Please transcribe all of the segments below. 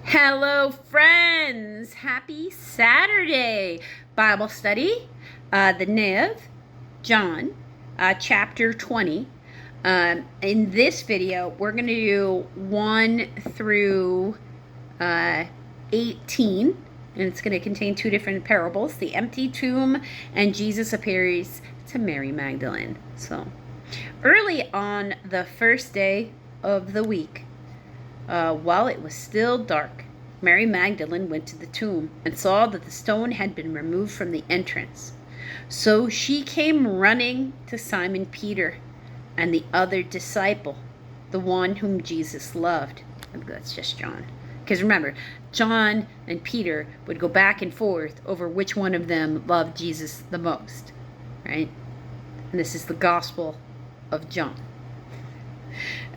Hello, friends. Happy Saturday. Bible study, the NIV John, chapter 20. In this video, we're going to do 1 through 18, and it's going to contain two different parables, the empty tomb and Jesus appears to Mary Magdalene. So, early on the first day of the week, while it was still dark, Mary Magdalene went to the tomb and saw that the stone had been removed from the entrance. So she came running to Simon Peter and the other disciple, the one whom Jesus loved. That's just John. Because remember, John and Peter would go back and forth over which one of them loved Jesus the most, right? And this is the Gospel of John.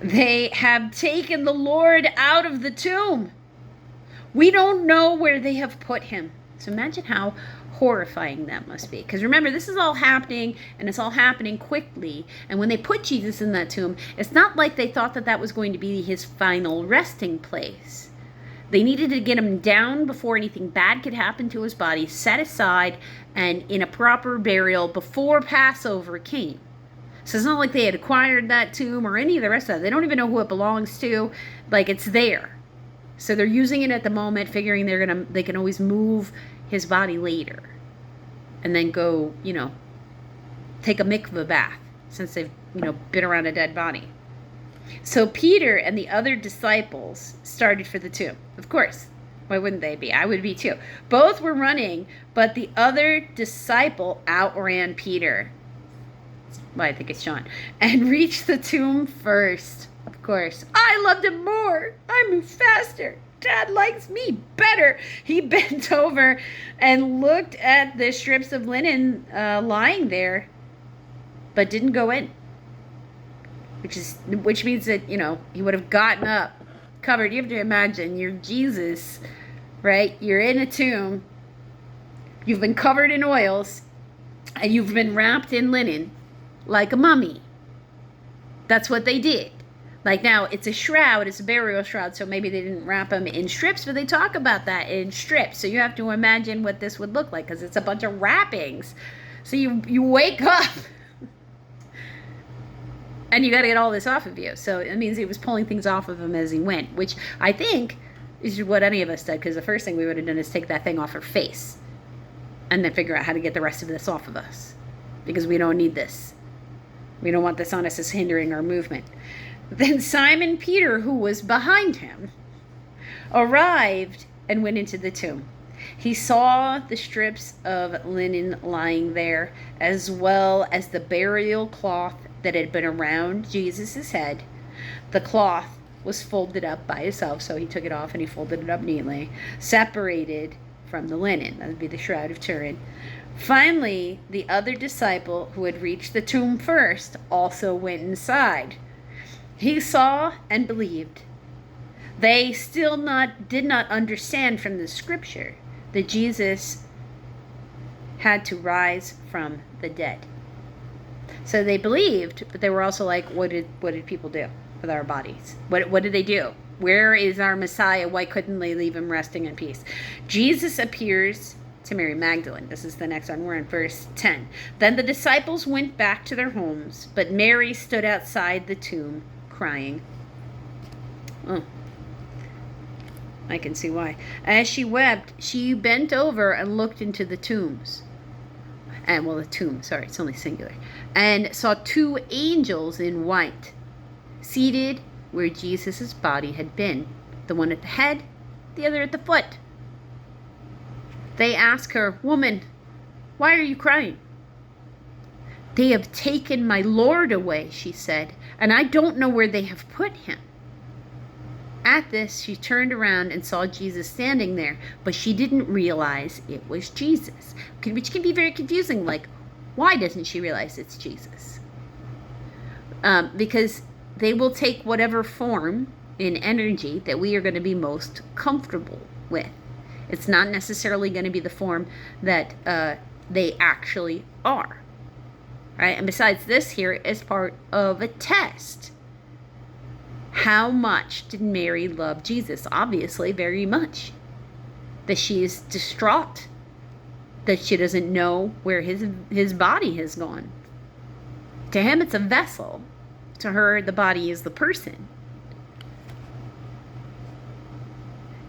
They have taken the Lord out of the tomb. We don't know where they have put him. So imagine how horrifying that must be. Because remember, this is all happening, and it's all happening quickly. And when they put Jesus in that tomb, it's not like they thought that that was going to be his final resting place. They needed to get him down before anything bad could happen to his body, set aside, and in a proper burial before Passover came. So it's not like they had acquired that tomb or any of the rest of that. They don't even know who it belongs to. Like, it's there. So they're using it at the moment, figuring they can always move his body later. And then go, take a mikveh bath since they've, been around a dead body. So Peter and the other disciples started for the tomb. Of course. Why wouldn't they be? I would be too. Both were running, but the other disciple outran Peter. Well, I think it's John, and reached the tomb first. Of course, I loved him more. I moved faster. Dad likes me better. He bent over and looked at the strips of linen lying there, but didn't go in. Which means that he would have gotten up, covered. You have to imagine you're Jesus, right? You're in a tomb. You've been covered in oils, and you've been wrapped in linen. Like a mummy. That's what they did. Like, now, it's a shroud, it's a burial shroud, so maybe they didn't wrap them in strips, but they talk about that in strips. So you have to imagine what this would look like, because it's a bunch of wrappings. So you wake up, and you got to get all this off of you. So it means he was pulling things off of him as he went, which I think is what any of us did, because the first thing we would have done is take that thing off our face, and then figure out how to get the rest of this off of us, because we don't need this. We don't want this on us as hindering our movement. Then Simon Peter, who was behind him, arrived and went into the tomb. He saw the strips of linen lying there, as well as the burial cloth that had been around Jesus' head. The cloth was folded up by itself, so he took it off and he folded it up neatly, separated from the linen. That would be the shroud of Turin. Finally, the other disciple who had reached the tomb first also went inside. He saw and believed. They still did not understand from the scripture that Jesus had to rise from the dead. So they believed, but they were also like, what did people do with our bodies? What did they do? Where is our Messiah? Why couldn't they leave him resting in peace? Jesus appears to Mary Magdalene. This is the next one. We're in verse 10. Then the disciples went back to their homes, but Mary stood outside the tomb crying. Oh, I can see why. As she wept, she bent over and looked into the tombs. It's only singular. And saw two angels in white, seated where Jesus' body had been. The one at the head, the other at the foot. They asked her, "Woman, why are you crying?" "They have taken my Lord away," she said, "and I don't know where they have put him." At this, she turned around and saw Jesus standing there, but she didn't realize it was Jesus, which can be very confusing. Like, why doesn't she realize it's Jesus? Because they will take whatever form in energy that we are going to be most comfortable with. It's not necessarily going to be the form that they actually are. Right? And besides, this here is part of a test. How much did Mary love Jesus? Obviously, very much. That she is distraught. That she doesn't know where his body has gone. To him, it's a vessel. To her, the body is the person.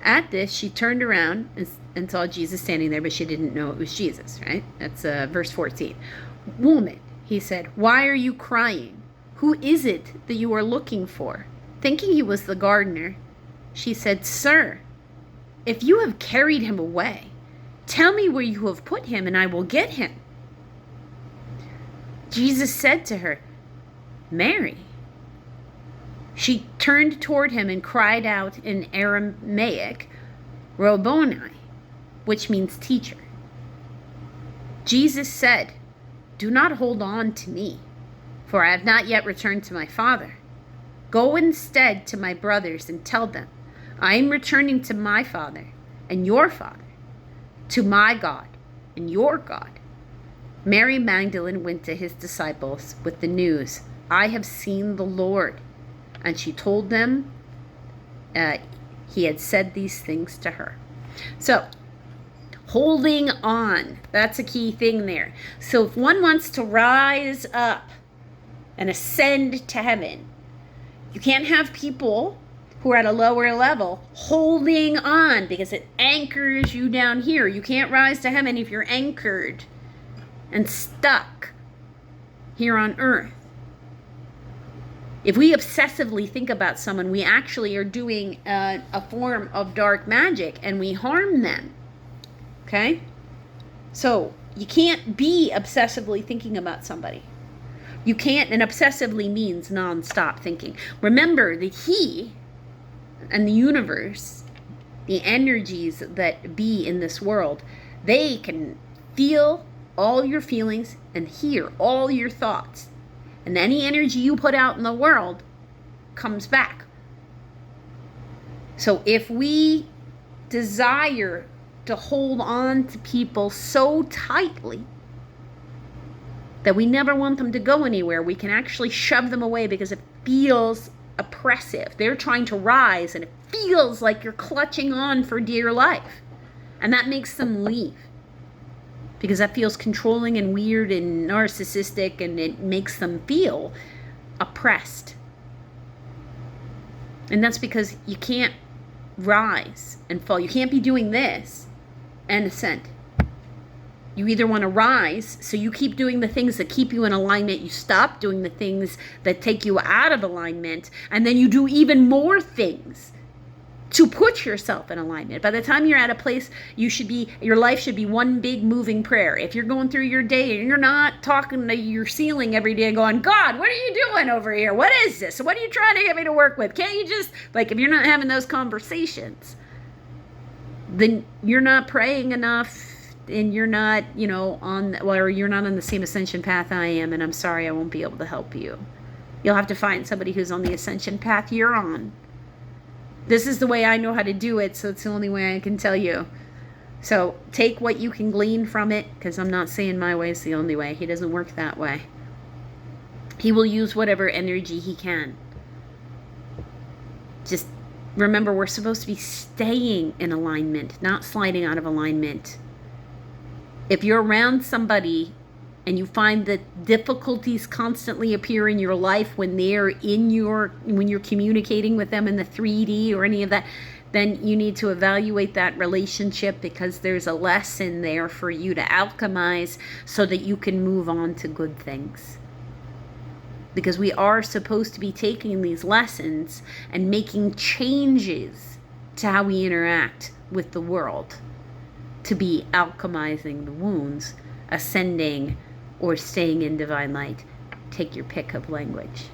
At this, she turned around and saw Jesus standing there, but she didn't know it was Jesus, right? That's verse 14. Woman, he said, why are you crying? Who is it that you are looking for? Thinking he was the gardener, she said, Sir, if you have carried him away, tell me where you have put him, and I will get him. Jesus said to her, Mary. She turned toward him and cried out in Aramaic, Rabboni, which means teacher. Jesus said, Do not hold on to me, for I have not yet returned to my Father. Go instead to my brothers and tell them, I am returning to my Father and your Father, to my God and your God. Mary Magdalene went to his disciples with the news, I have seen the Lord. And she told them he had said these things to her. So, holding on, that's a key thing there. So if one wants to rise up and ascend to heaven, you can't have people who are at a lower level holding on, because it anchors you down here. You can't rise to heaven if you're anchored and stuck here on earth. If we obsessively think about someone, we actually are doing a form of dark magic, and we harm them. Okay? So you can't be obsessively thinking about somebody. You can't, and obsessively means non-stop thinking. Remember that he and the universe, the energies that be in this world, they can feel all your feelings and hear all your thoughts. And any energy you put out in the world comes back. So if we desire to hold on to people so tightly that we never want them to go anywhere, we can actually shove them away because it feels oppressive. They're trying to rise and it feels like you're clutching on for dear life. And that makes them leave. Because that feels controlling and weird and narcissistic, and it makes them feel oppressed. And that's because you can't rise and fall. You can't be doing this and ascend. You either want to rise, so you keep doing the things that keep you in alignment. You stop doing the things that take you out of alignment, and then you do even more things to put yourself in alignment. By the time you're at a place, your life should be one big moving prayer. If you're going through your day and you're not talking to your ceiling every day going, God, what are you doing over here? What is this? What are you trying to get me to work with? Can't you just, if you're not having those conversations, then you're not praying enough, and you're not, or you're not on the same ascension path I am, and I'm sorry, I won't be able to help you. You'll have to find somebody who's on the ascension path you're on. This is the way I know how to do it, so it's the only way I can tell you. So take what you can glean from it, because I'm not saying my way is the only way. He doesn't work that way. He will use whatever energy he can. Just remember, we're supposed to be staying in alignment, not sliding out of alignment. If you're around somebody and you find that difficulties constantly appear in your life when you're communicating with them in the 3D or any of that, then you need to evaluate that relationship, because there's a lesson there for you to alchemize so that you can move on to good things. Because we are supposed to be taking these lessons and making changes to how we interact with the world, to be alchemizing the wounds, ascending, or staying in divine light. Take your pick of language.